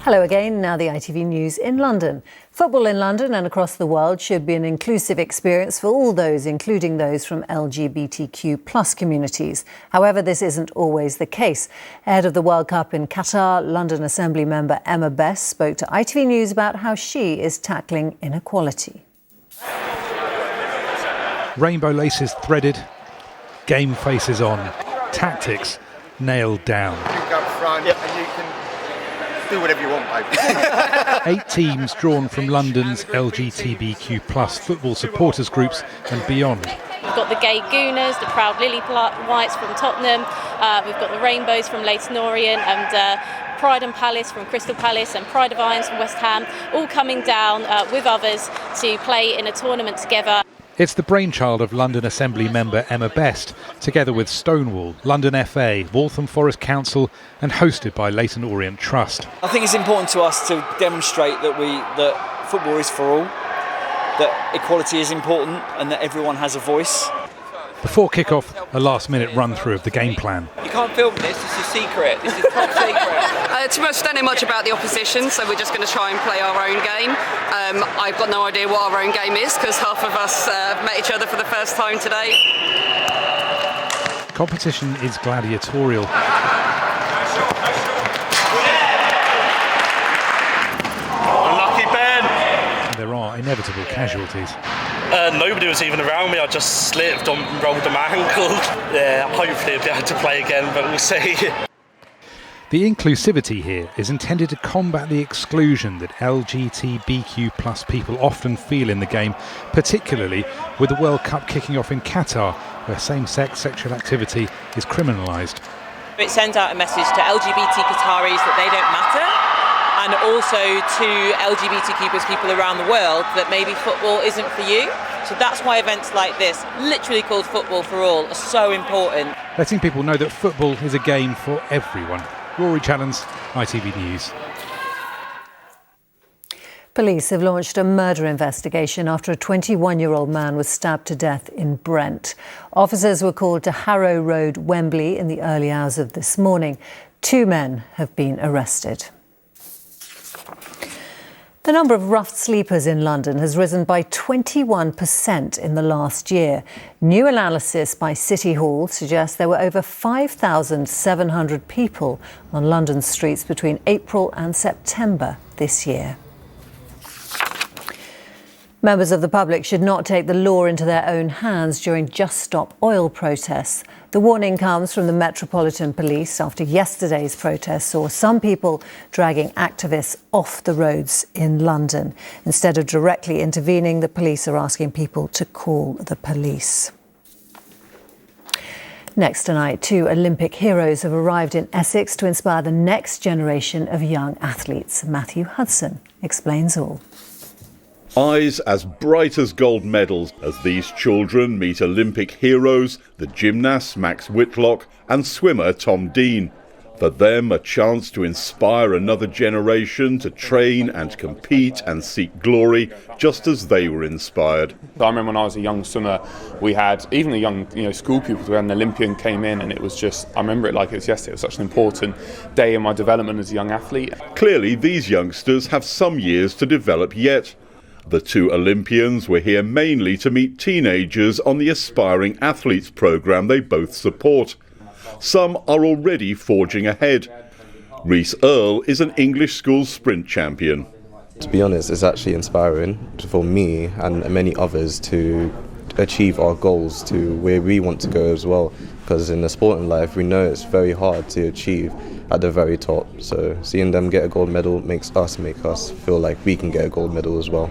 Hello again, now the ITV News in London. Football in London and across the world should be an inclusive experience for all those, including those from LGBTQ+ communities. However, this isn't always the case. Ahead of the World Cup in Qatar, London Assembly member Emma Best spoke to ITV News about how she is tackling inequality. Rainbow laces threaded, game faces on, tactics nailed down. You can go up front and you can do whatever you want, mate. 8 teams drawn from London's LGBTQ+ football supporters groups and beyond. We've got the Gay Gooners, the Proud Lily Whites from Tottenham, we've got the Rainbows from Leyton Orient and Pride and Palace from Crystal Palace and Pride of Irons from West Ham, all coming down with others to play in a tournament together. It's the brainchild of London Assembly member Emma Best, together with Stonewall, London FA, Waltham Forest Council and hosted by Leyton Orient Trust. I think it's important to us to demonstrate that football is for all, that equality is important and that everyone has a voice. Before kick-off, a last-minute run-through of the game plan. You can't film this is secret, this is top secret. To be honest, don't know much about the opposition, so we're just going to try and play our own game. I've got no idea what our own game is, because half of us met each other for the first time today. Competition is gladiatorial. Unlucky Ben! There are inevitable casualties. Nobody was even around me, I just slipped and rolled my ankle. Yeah, hopefully I'll be able to play again, but we'll see. The inclusivity here is intended to combat the exclusion that LGBTQ+ people often feel in the game, particularly with the World Cup kicking off in Qatar, where same-sex sexual activity is criminalised. It sends out a message to LGBT Qataris that they don't matter, and also to LGBTQ+ people around the world that maybe football isn't for you. So that's why events like this, literally called Football for All, are so important. Letting people know that football is a game for everyone. Rory Challens, ITV News. Police have launched a murder investigation after a 21-year-old man was stabbed to death in Brent. Officers were called to Harrow Road, Wembley, in the early hours of this morning. 2 men have been arrested. The number of rough sleepers in London has risen by 21% in the last year. New analysis by City Hall suggests there were over 5,700 people on London's streets between April and September this year. Members of the public should not take the law into their own hands during Just Stop Oil protests. The warning comes from the Metropolitan Police after yesterday's protests saw some people dragging activists off the roads in London. Instead of directly intervening, the police are asking people to call the police. Next tonight, 2 Olympic heroes have arrived in Essex to inspire the next generation of young athletes. Matthew Hudson explains all. Eyes as bright as gold medals as these children meet Olympic heroes, the gymnast Max Whitlock and swimmer Tom Dean. For them, a chance to inspire another generation to train and compete and seek glory, just as they were inspired. I remember when I was a young swimmer, we had even the young school pupils. We had an Olympian came in, and it was just, I remember it like it was yesterday. It was such an important day in my development as a young athlete. Clearly, these youngsters have some years to develop yet. The 2 Olympians were here mainly to meet teenagers on the Aspiring Athletes programme they both support. Some are already forging ahead. Reece Earle is an English school sprint champion. To be honest, it's actually inspiring for me and many others to achieve our goals to where we want to go as well. Because in the sporting life, we know it's very hard to achieve at the very top. So seeing them get a gold medal makes us feel like we can get a gold medal as well.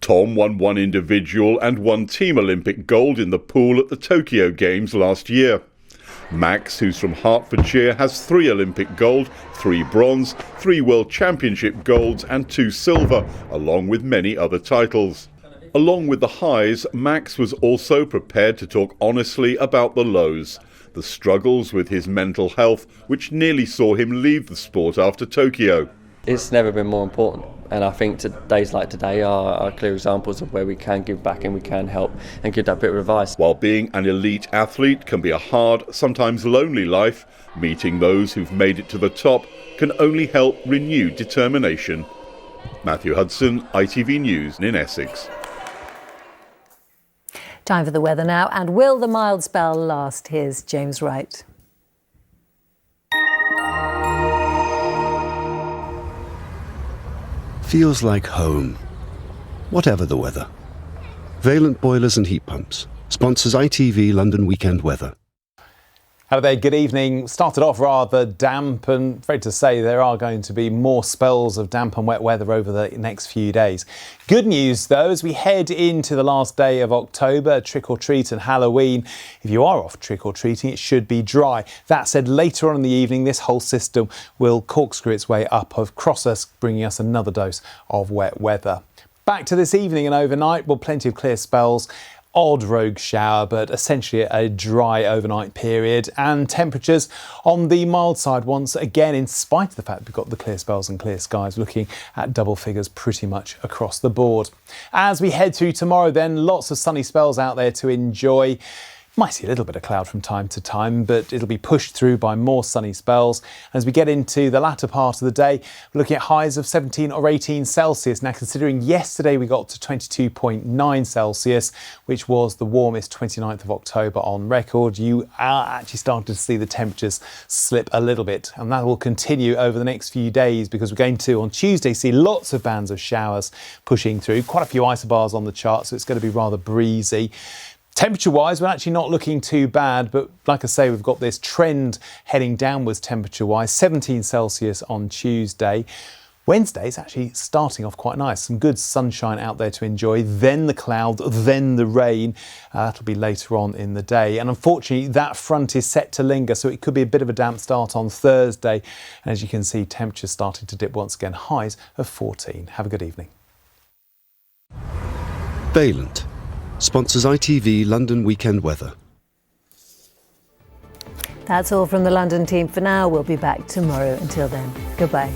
Tom won 1 individual and 1 team Olympic gold in the pool at the Tokyo Games last year. Max, who's from Hertfordshire, has 3 Olympic gold, 3 bronze, 3 World Championship golds and 2 silver, along with many other titles. Along with the highs, Max was also prepared to talk honestly about the lows, the struggles with his mental health, which nearly saw him leave the sport after Tokyo. It's never been more important, and I think days like today are clear examples of where we can give back and we can help and give that bit of advice. While being an elite athlete can be a hard, sometimes lonely life, meeting those who've made it to the top can only help renew determination. Matthew Hudson, ITV News in Essex. Time for the weather now, and will the mild spell last? Here's James Wright. Feels like home, whatever the weather. Valent Boilers and Heat Pumps sponsors ITV London Weekend Weather. Hello there, good evening. Started off rather damp, and afraid to say there are going to be more spells of damp and wet weather over the next few days. Good news though, as we head into the last day of October, trick or treat and Halloween. If you are off trick or treating, it should be dry. That said, later on in the evening, this whole system will corkscrew its way up across us, bringing us another dose of wet weather. Back to this evening and overnight, well, plenty of clear spells. Odd rogue shower, but essentially a dry overnight period, and temperatures on the mild side once again, in spite of the fact we've got the clear spells and clear skies, looking at double figures pretty much across the board. As we head through tomorrow then, lots of sunny spells out there to enjoy. Might see a little bit of cloud from time to time, but it'll be pushed through by more sunny spells. As we get into the latter part of the day, we're looking at highs of 17 or 18 Celsius. Now, considering yesterday we got to 22.9 Celsius, which was the warmest 29th of October on record, you are actually starting to see the temperatures slip a little bit. And that will continue over the next few days, because we're going to, on Tuesday, see lots of bands of showers pushing through. Quite a few isobars on the chart, so it's going to be rather breezy. Temperature-wise, we're actually not looking too bad, but like I say, we've got this trend heading downwards temperature-wise. 17 Celsius on Tuesday. Wednesday's actually starting off quite nice. Some good sunshine out there to enjoy, then the cloud, then the rain. That'll be later on in the day. And unfortunately, that front is set to linger, so it could be a bit of a damp start on Thursday. And as you can see, temperatures starting to dip once again, highs of 14. Have a good evening. Valent sponsors ITV London Weekend Weather. That's all from the London team for now. We'll be back tomorrow. Until then, goodbye.